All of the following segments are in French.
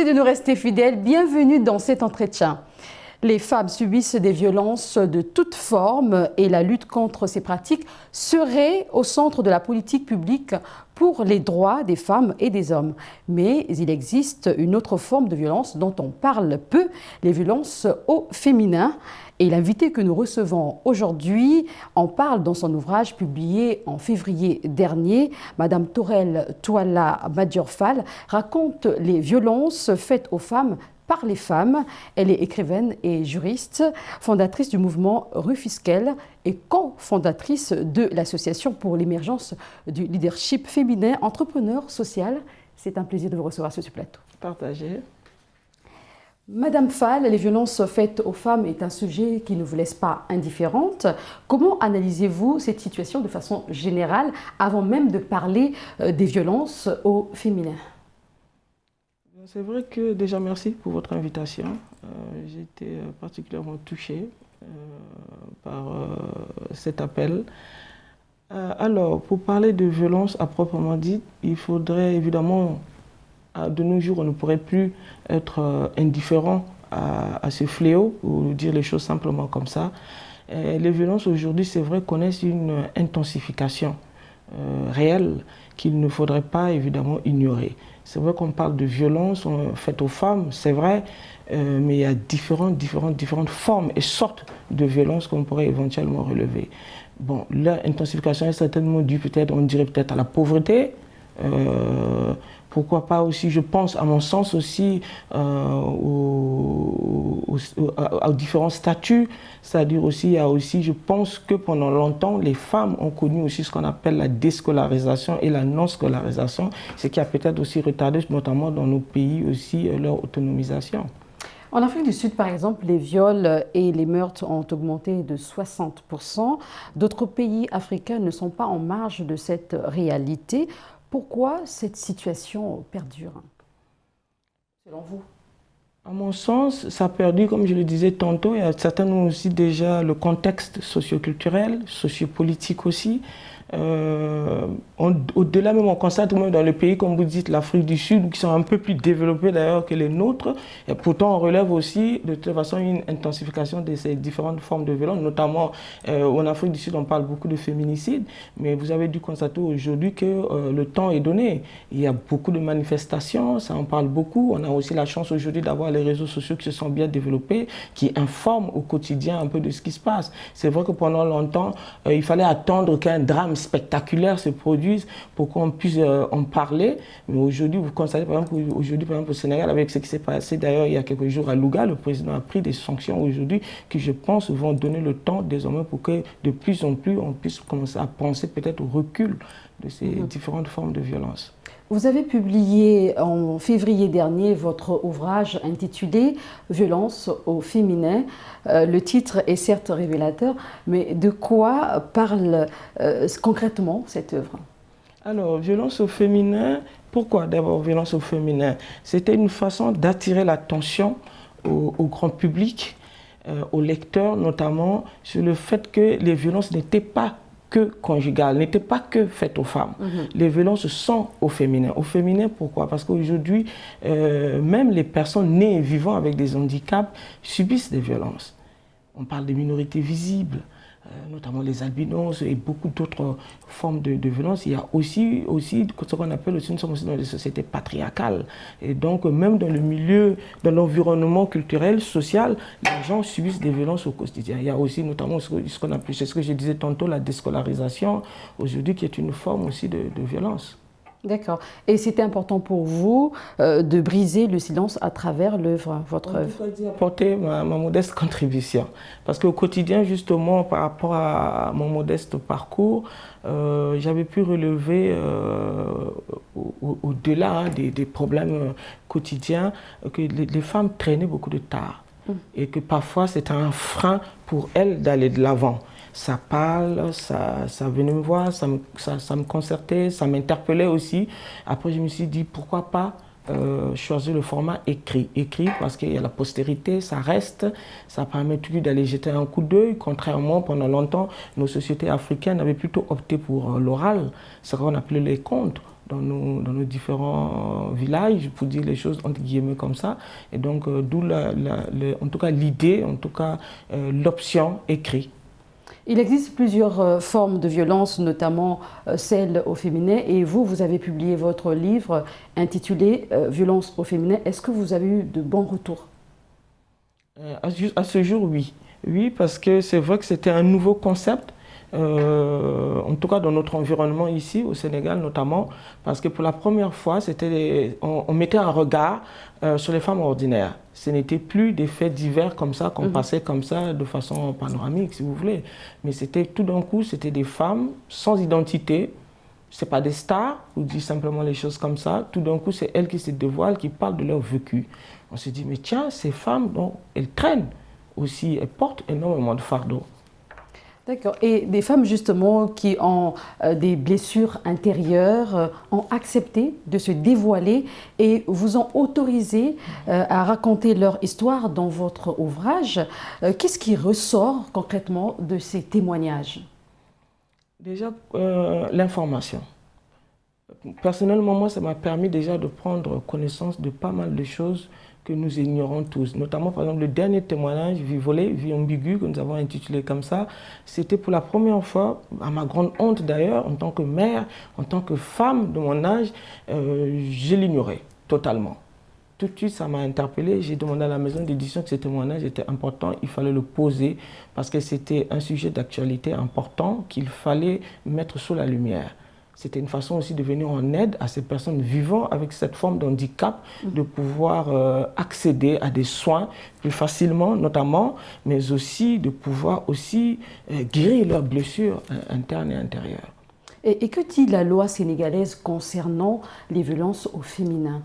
de nous rester fidèles. Bienvenue dans cet entretien. Les femmes subissent des violences de toutes formes et la lutte contre ces pratiques serait au centre de la politique publique pour les droits des femmes et des hommes. Mais il existe une autre forme de violence dont on parle peu, les violences au féminin. Et l'invité que nous recevons aujourd'hui en parle dans son ouvrage publié en février dernier. Madame Torel Touala Madiorfal raconte les violences faites aux femmes par les femmes. Elle est écrivaine et juriste, fondatrice du mouvement Rufisquel et co-fondatrice de l'Association pour l'émergence du leadership féminin, entrepreneur social. C'est un plaisir de vous recevoir sur ce plateau. Partagé. Madame Fall, les violences faites aux femmes est un sujet qui ne vous laisse pas indifférente. Comment analysez-vous cette situation de façon générale avant même de parler des violences au féminin ? C'est vrai que déjà merci pour votre invitation. J'ai été particulièrement touchée par cet appel. Alors, pour parler de violence à proprement dit, il faudrait évidemment, de nos jours, on ne pourrait plus être indifférent à ce fléau, ou dire les choses simplement comme ça. Les violences aujourd'hui, c'est vrai, connaissent une intensification réelle qu'il ne faudrait pas évidemment ignorer. C'est vrai qu'on parle de violences faites aux femmes, c'est vrai, mais il y a différentes formes et sortes de violences qu'on pourrait éventuellement relever. Bon, l'intensification est certainement due peut-être, on dirait peut-être à la pauvreté, pourquoi pas aussi, je pense, à mon sens aussi, aux différents statuts, c'est-à-dire aussi, il y a aussi, je pense que pendant longtemps, les femmes ont connu aussi ce qu'on appelle la déscolarisation et la non-scolarisation, ce qui a peut-être aussi retardé, notamment dans nos pays aussi, leur autonomisation. En Afrique du Sud, par exemple, les viols et les meurtres ont augmenté de 60%. D'autres pays africains ne sont pas en marge de cette réalité. Pourquoi cette situation perdure, selon vous ? À mon sens, ça perdure, comme je le disais tantôt, il y a certainement aussi déjà le contexte socioculturel, sociopolitique aussi. Au-delà même, on constate même dans les pays, comme vous dites, l'Afrique du Sud, qui sont un peu plus développés d'ailleurs que les nôtres. Et pourtant, on relève aussi de toute façon une intensification de ces différentes formes de violence, notamment en Afrique du Sud, on parle beaucoup de féminicide, mais vous avez dû constater aujourd'hui que le temps est donné. Il y a beaucoup de manifestations, ça en parle beaucoup. On a aussi la chance aujourd'hui d'avoir les réseaux sociaux qui se sont bien développés, qui informent au quotidien un peu de ce qui se passe. C'est vrai que pendant longtemps, il fallait attendre qu'un drame spectaculaire se produise pour qu'on puisse en parler. Mais aujourd'hui, vous constatez par exemple, au Sénégal, avec ce qui s'est passé d'ailleurs il y a quelques jours à Louga, le président a pris des sanctions aujourd'hui qui, je pense, vont donner le temps désormais pour que de plus en plus on puisse commencer à penser peut-être au recul de ces différentes formes de violence. Vous avez publié en février dernier votre ouvrage intitulé « Violence au féminin ». Le titre est certes révélateur, mais de quoi parle concrètement cette œuvre ? Alors, violence au féminin, pourquoi d'abord violence au féminin ? C'était une façon d'attirer l'attention au grand public, aux lecteurs notamment, sur le fait que les violences n'étaient pas que conjugales, n'étaient pas que faites aux femmes. Les violences sont au féminin. Au féminin, pourquoi ? Parce qu'aujourd'hui, même les personnes nées et vivant avec des handicaps subissent des violences. On parle des minorités visibles, notamment les albinos et beaucoup d'autres formes de violence. Il y a aussi ce qu'on appelle aussi, nous sommes aussi dans des sociétés patriarcales. Et donc, même dans le milieu, dans l'environnement culturel, social, les gens subissent des violences au quotidien. Il y a aussi notamment ce qu'on appelle, c'est ce que je disais tantôt, la déscolarisation, aujourd'hui, qui est une forme aussi de violence. D'accord. Et c'était important pour vous de briser le silence à travers l'œuvre, votre œuvre. Apporter ma modeste contribution. Parce qu'au quotidien, justement, par rapport à mon modeste parcours, j'avais pu relever, au-delà des problèmes quotidiens, que les femmes traînaient beaucoup de tard. Et que parfois, c'était un frein pour elles d'aller de l'avant. Ça parle, ça venait me voir, ça me concertait, ça m'interpellait aussi. Après, je me suis dit, pourquoi pas choisir le format écrit. Écrit parce qu'il y a la postérité, ça reste, ça permet toujours d'aller jeter un coup d'œil. Contrairement, pendant longtemps, nos sociétés africaines avaient plutôt opté pour l'oral, ce qu'on appelait les contes. dans nos différents villages, pour dire les choses entre guillemets comme ça. Et donc, d'où en tout cas l'idée, en tout cas l'option écrite. Il existe plusieurs formes de violence, notamment celle au féminin. Et vous avez publié votre livre intitulé « Violence au féminin ». Est-ce que vous avez eu de bons retours? À ce jour, oui. Oui, parce que c'est vrai que c'était un nouveau concept. En tout cas dans notre environnement ici, au Sénégal notamment, parce que pour la première fois, on mettait un regard sur les femmes ordinaires. Ce n'était plus des faits divers comme ça, qu'on passait comme ça de façon panoramique, si vous voulez. Mais c'était tout d'un coup, c'était des femmes sans identité. Ce n'est pas des stars, on dit simplement les choses comme ça. Tout d'un coup, c'est elles qui se dévoilent, qui parlent de leur vécu. On se dit, mais tiens, ces femmes, donc, elles traînent aussi, elles portent énormément de fardeaux. D'accord. Et des femmes justement qui ont des blessures intérieures ont accepté de se dévoiler et vous ont autorisé à raconter leur histoire dans votre ouvrage. Qu'est-ce qui ressort concrètement de ces témoignages? Déjà, l'information. Personnellement, moi, ça m'a permis déjà de prendre connaissance de pas mal de choses que nous ignorons tous. Notamment, par exemple, le dernier témoignage, Vie volée, vie ambiguë, que nous avons intitulé comme ça, c'était pour la première fois, à ma grande honte d'ailleurs, en tant que mère, en tant que femme de mon âge, je l'ignorais totalement. Tout de suite, ça m'a interpellé. J'ai demandé à la maison d'édition que ce témoignage était important. Il fallait le poser parce que c'était un sujet d'actualité important qu'il fallait mettre sous la lumière. C'était une façon aussi de venir en aide à ces personnes vivant avec cette forme de handicap, de pouvoir accéder à des soins plus facilement, notamment, mais aussi de pouvoir aussi guérir leurs blessures internes et intérieures. Et que dit la loi sénégalaise concernant les violences au féminin?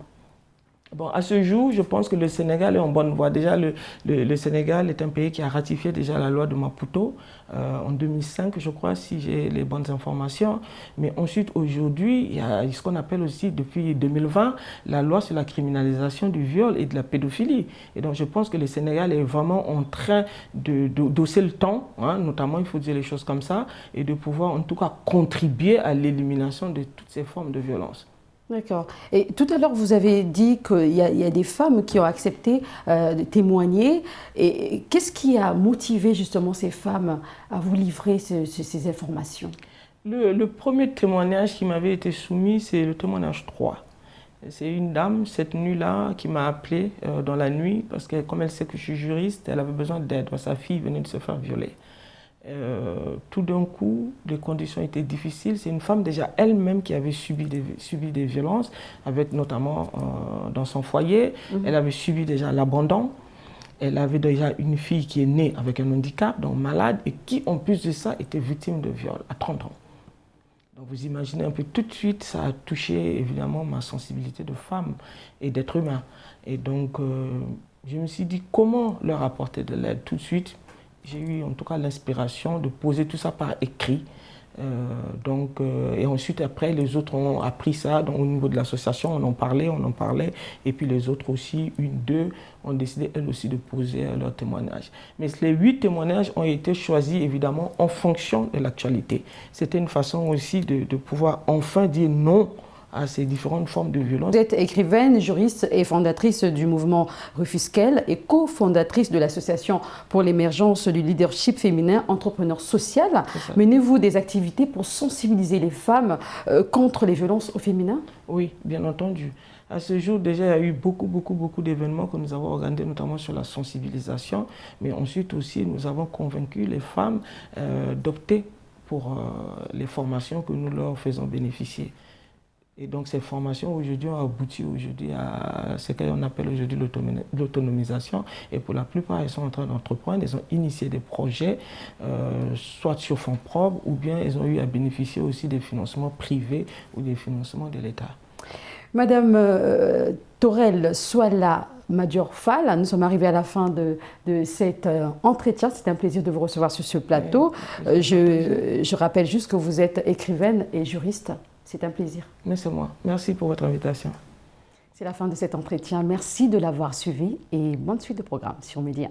Bon, à ce jour, je pense que le Sénégal est en bonne voie. Déjà, le Sénégal est un pays qui a ratifié déjà la loi de Maputo en 2005, je crois, si j'ai les bonnes informations. Mais ensuite, aujourd'hui, il y a ce qu'on appelle aussi, depuis 2020, la loi sur la criminalisation du viol et de la pédophilie. Et donc, je pense que le Sénégal est vraiment en train d'hausser le temps, hein, notamment, il faut dire les choses comme ça, et de pouvoir, en tout cas, contribuer à l'élimination de toutes ces formes de violence. D'accord. Et tout à l'heure, vous avez dit qu'il y a des femmes qui ont accepté de témoigner. Et qu'est-ce qui a motivé justement ces femmes à vous livrer ces informations? Le premier témoignage qui m'avait été soumis, c'est le témoignage 3. C'est une dame, cette nuit-là, qui m'a appelé dans la nuit, parce que comme elle sait que je suis juriste, elle avait besoin d'aide. Sa fille venait de se faire violer. Tout d'un coup, les conditions étaient difficiles. C'est une femme déjà elle-même qui avait subi des violences, avec notamment dans son foyer. Elle avait subi déjà l'abandon. Elle avait déjà une fille qui est née avec un handicap, donc malade, et qui, en plus de ça, était victime de viol à 30 ans. Donc vous imaginez un peu, tout de suite, ça a touché évidemment ma sensibilité de femme et d'être humain. Et donc, je me suis dit, comment leur apporter de l'aide tout de suite? J'ai eu en tout cas l'inspiration de poser tout ça par écrit. Et ensuite, après, les autres ont appris ça. Donc, au niveau de l'association, on en parlait. Et puis les autres aussi, deux, ont décidé elles aussi de poser leur témoignage. Mais les 8 témoignages ont été choisis évidemment en fonction de l'actualité. C'était une façon aussi de pouvoir enfin dire non à ces différentes formes de violence. Vous êtes écrivaine, juriste et fondatrice du mouvement Rufisquel et cofondatrice de l'association pour l'émergence du leadership féminin entrepreneur social. Menez-vous des activités pour sensibiliser les femmes contre les violences au féminin? Oui, bien entendu. À ce jour, déjà, il y a eu beaucoup d'événements que nous avons organisés, notamment sur la sensibilisation. Mais ensuite aussi, nous avons convaincu les femmes d'opter pour les formations que nous leur faisons bénéficier. Et donc ces formations aujourd'hui ont abouti à ce qu'on appelle aujourd'hui l'autonomisation. Et pour la plupart, elles sont en train d'entreprendre, elles ont initié des projets, soit sur fonds propres, ou bien elles ont eu à bénéficier aussi des financements privés ou des financements de l'État. Madame Torel Souala Madior Fall, nous sommes arrivés à la fin de cet entretien. C'est un plaisir de vous recevoir sur ce plateau. Je rappelle juste que vous êtes écrivaine et juriste. C'est un plaisir. Mais c'est moi. Merci pour votre invitation. C'est la fin de cet entretien. Merci de l'avoir suivi et bonne suite de programme sur Média.